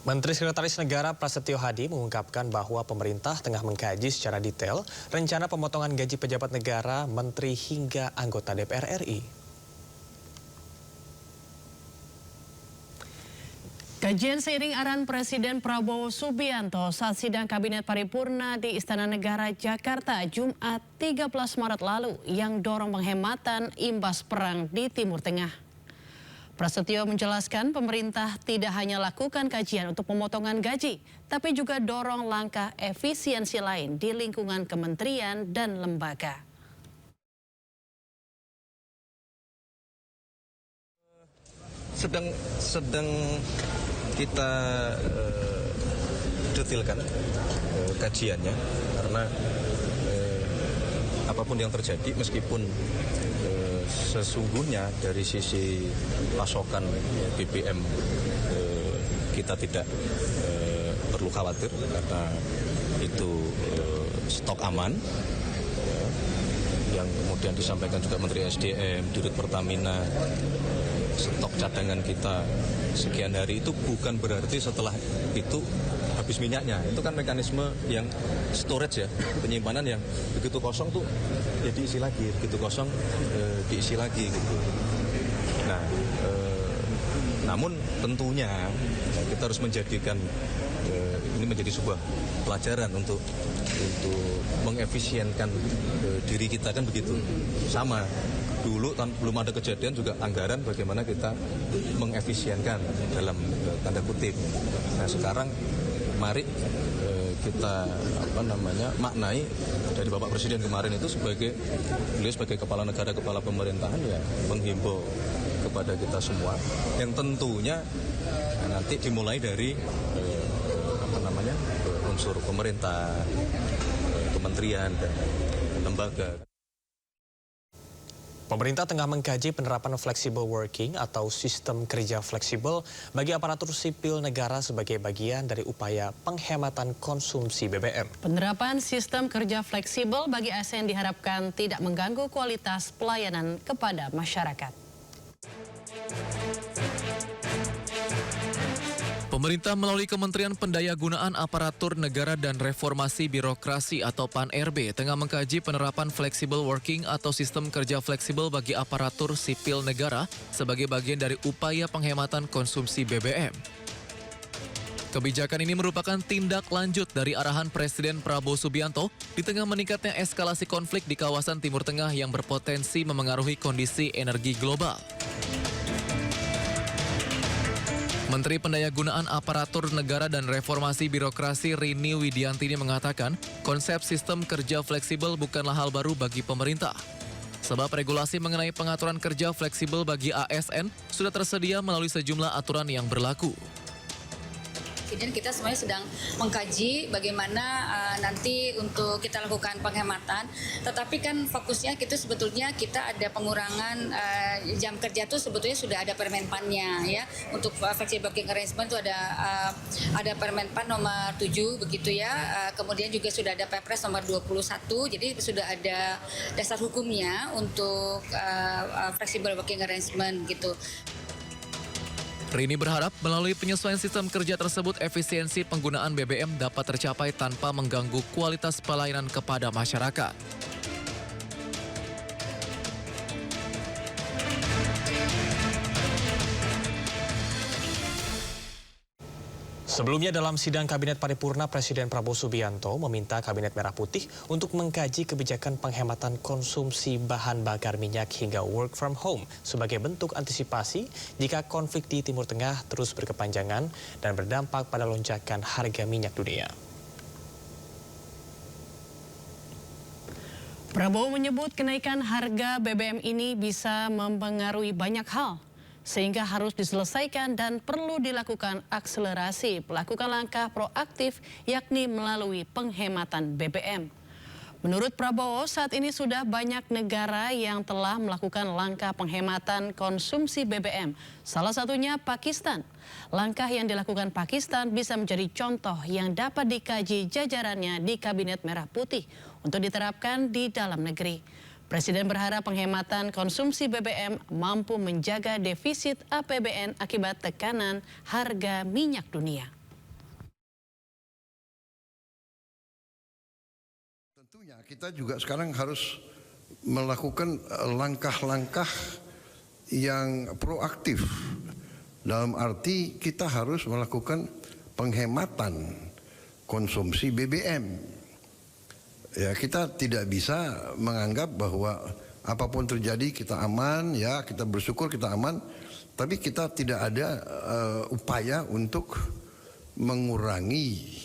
Menteri Sekretaris Negara Prasetyo Hadi mengungkapkan bahwa pemerintah tengah mengkaji secara detail rencana pemotongan gaji pejabat negara, menteri hingga anggota DPR RI. Kajian seiring arahan Presiden Prabowo Subianto saat sidang Kabinet Paripurna di Istana Negara Jakarta Jumat 13 Maret lalu yang dorong penghematan imbas perang di Timur Tengah. Prasetyo menjelaskan pemerintah tidak hanya lakukan kajian untuk pemotongan gaji, tapi juga dorong langkah efisiensi lain di lingkungan kementerian dan lembaga. Sedang kita detailkan kajiannya, karena apapun yang terjadi, meskipun sesungguhnya dari sisi pasokan BBM kita tidak perlu khawatir karena itu stok aman, yang kemudian disampaikan juga Menteri SDM, Dirut Pertamina, stok cadangan kita sekian hari itu bukan berarti setelah itu habis minyaknya. Itu kan mekanisme yang storage ya, penyimpanan yang begitu kosong tuh ya diisi lagi, begitu kosong diisi lagi gitu. Nah, namun tentunya kita harus menjadikan ini menjadi sebuah pelajaran untuk mengefisienkan diri kita, kan begitu. Sama dulu belum ada kejadian juga anggaran bagaimana kita mengefisienkan dalam tanda kutip. Nah sekarang mari kita maknai dari Bapak Presiden kemarin itu beliau sebagai kepala negara, kepala pemerintahan ya menghimbau kepada kita semua yang tentunya nanti dimulai dari unsur pemerintah, kementerian dan lembaga. Pemerintah tengah mengkaji penerapan flexible working atau sistem kerja fleksibel bagi aparatur sipil negara sebagai bagian dari upaya penghematan konsumsi BBM. Penerapan sistem kerja fleksibel bagi ASN diharapkan tidak mengganggu kualitas pelayanan kepada masyarakat. Pemerintah melalui Kementerian Pendayagunaan Aparatur Negara dan Reformasi Birokrasi atau PAN-RB tengah mengkaji penerapan flexible working atau sistem kerja fleksibel bagi aparatur sipil negara sebagai bagian dari upaya penghematan konsumsi BBM. Kebijakan ini merupakan tindak lanjut dari arahan Presiden Prabowo Subianto di tengah meningkatnya eskalasi konflik di kawasan Timur Tengah yang berpotensi memengaruhi kondisi energi global. Menteri Pendayagunaan Aparatur Negara dan Reformasi Birokrasi Rini Widiantini mengatakan konsep sistem kerja fleksibel bukanlah hal baru bagi pemerintah. Sebab regulasi mengenai pengaturan kerja fleksibel bagi ASN sudah tersedia melalui sejumlah aturan yang berlaku. Dan kita sebenarnya sedang mengkaji bagaimana nanti untuk kita lakukan penghematan, tetapi kan fokusnya kita sebetulnya kita ada pengurangan jam kerja tuh sebetulnya sudah ada Permenpannya ya. Untuk flexible working arrangement itu ada Permenpan nomor 7 begitu ya. Kemudian juga sudah ada Perpres nomor 21. Jadi sudah ada dasar hukumnya untuk flexible working arrangement gitu. Rini berharap melalui penyesuaian sistem kerja tersebut efisiensi penggunaan BBM dapat tercapai tanpa mengganggu kualitas pelayanan kepada masyarakat. Sebelumnya dalam sidang Kabinet Paripurna, Presiden Prabowo Subianto meminta Kabinet Merah Putih untuk mengkaji kebijakan penghematan konsumsi bahan bakar minyak hingga work from home sebagai bentuk antisipasi jika konflik di Timur Tengah terus berkepanjangan dan berdampak pada lonjakan harga minyak dunia. Prabowo menyebut kenaikan harga BBM ini bisa mempengaruhi banyak hal, sehingga harus diselesaikan dan perlu dilakukan akselerasi melakukan langkah proaktif yakni melalui penghematan BBM. Menurut Prabowo, saat ini sudah banyak negara yang telah melakukan langkah penghematan konsumsi BBM, salah satunya Pakistan. Langkah yang dilakukan Pakistan bisa menjadi contoh yang dapat dikaji jajarannya di Kabinet Merah Putih untuk diterapkan di dalam negeri. Presiden berharap penghematan konsumsi BBM mampu menjaga defisit APBN akibat tekanan harga minyak dunia. Tentunya kita juga sekarang harus melakukan langkah-langkah yang proaktif. Dalam arti kita harus melakukan penghematan konsumsi BBM. Ya, kita tidak bisa menganggap bahwa apapun terjadi kita aman, ya kita bersyukur kita aman, tapi kita tidak ada upaya untuk mengurangi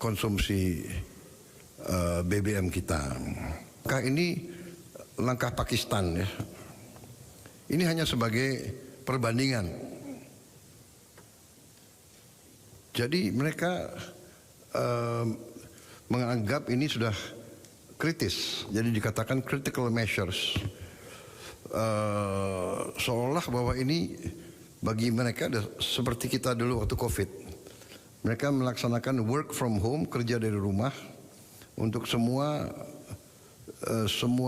konsumsi BBM kita. Langkah ini langkah Pakistan, ya. Ini hanya sebagai perbandingan. Jadi mereka menganggap ini sudah kritis. Jadi dikatakan critical measures. Seolah bahwa ini bagi mereka seperti kita dulu waktu COVID. Mereka melaksanakan work from home, kerja dari rumah untuk semua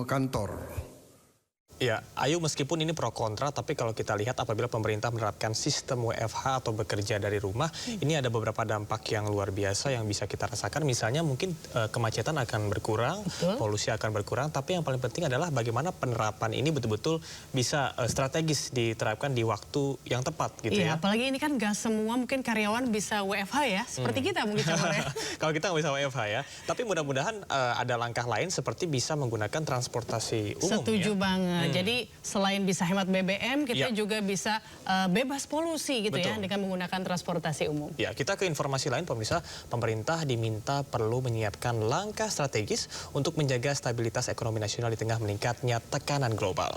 kantor. Ya, Ayu, meskipun ini pro kontra, tapi kalau kita lihat apabila pemerintah menerapkan sistem WFH atau bekerja dari rumah, ini ada beberapa dampak yang luar biasa yang bisa kita rasakan. Misalnya mungkin kemacetan akan berkurang, polusi akan berkurang, tapi yang paling penting adalah bagaimana penerapan ini betul-betul bisa strategis diterapkan di waktu yang tepat gitu ya. Apalagi ini kan gak semua mungkin karyawan bisa WFH ya, seperti kita mungkin ya. Kalau kita nggak bisa WFH ya, tapi mudah-mudahan ada langkah lain seperti bisa menggunakan transportasi umum. Setuju banget. Jadi selain bisa hemat BBM, kita juga bisa bebas polusi gitu ya dengan menggunakan transportasi umum. Ya, kita ke informasi lain pemirsa, pemerintah diminta perlu menyiapkan langkah strategis untuk menjaga stabilitas ekonomi nasional di tengah meningkatnya tekanan global.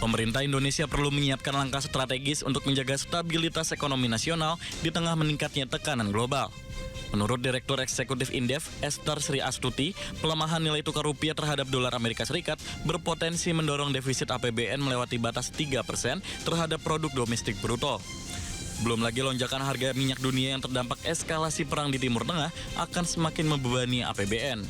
Pemerintah Indonesia perlu menyiapkan langkah strategis untuk menjaga stabilitas ekonomi nasional di tengah meningkatnya tekanan global. Menurut Direktur Eksekutif Indef, Esther Sri Astuti, pelemahan nilai tukar rupiah terhadap dolar Amerika Serikat berpotensi mendorong defisit APBN melewati batas 3% terhadap produk domestik bruto. Belum lagi lonjakan harga minyak dunia yang terdampak eskalasi perang di Timur Tengah akan semakin membebani APBN.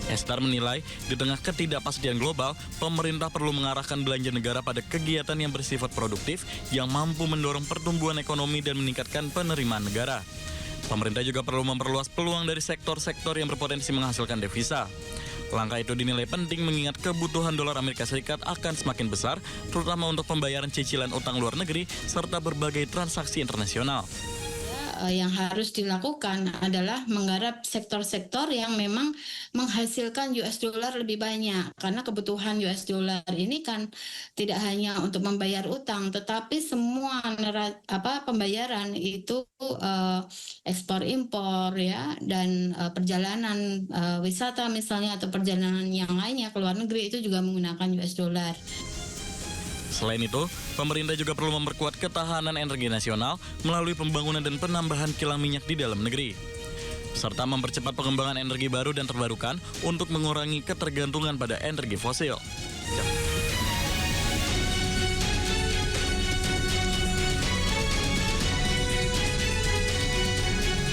Esther menilai, di tengah ketidakpastian global, pemerintah perlu mengarahkan belanja negara pada kegiatan yang bersifat produktif yang mampu mendorong pertumbuhan ekonomi dan meningkatkan penerimaan negara. Pemerintah juga perlu memperluas peluang dari sektor-sektor yang berpotensi menghasilkan devisa. Langkah itu dinilai penting mengingat kebutuhan dolar Amerika Serikat akan semakin besar, terutama untuk pembayaran cicilan utang luar negeri serta berbagai transaksi internasional. Yang harus dilakukan adalah menggarap sektor-sektor yang memang menghasilkan US dollar lebih banyak, karena kebutuhan US dollar ini kan tidak hanya untuk membayar utang, tetapi semua pembayaran itu ekspor impor ya, dan perjalanan wisata misalnya atau perjalanan yang lainnya ke luar negeri itu juga menggunakan US dollar. Selain itu, pemerintah juga perlu memperkuat ketahanan energi nasional melalui pembangunan dan penambahan kilang minyak di dalam negeri, serta mempercepat pengembangan energi baru dan terbarukan untuk mengurangi ketergantungan pada energi fosil.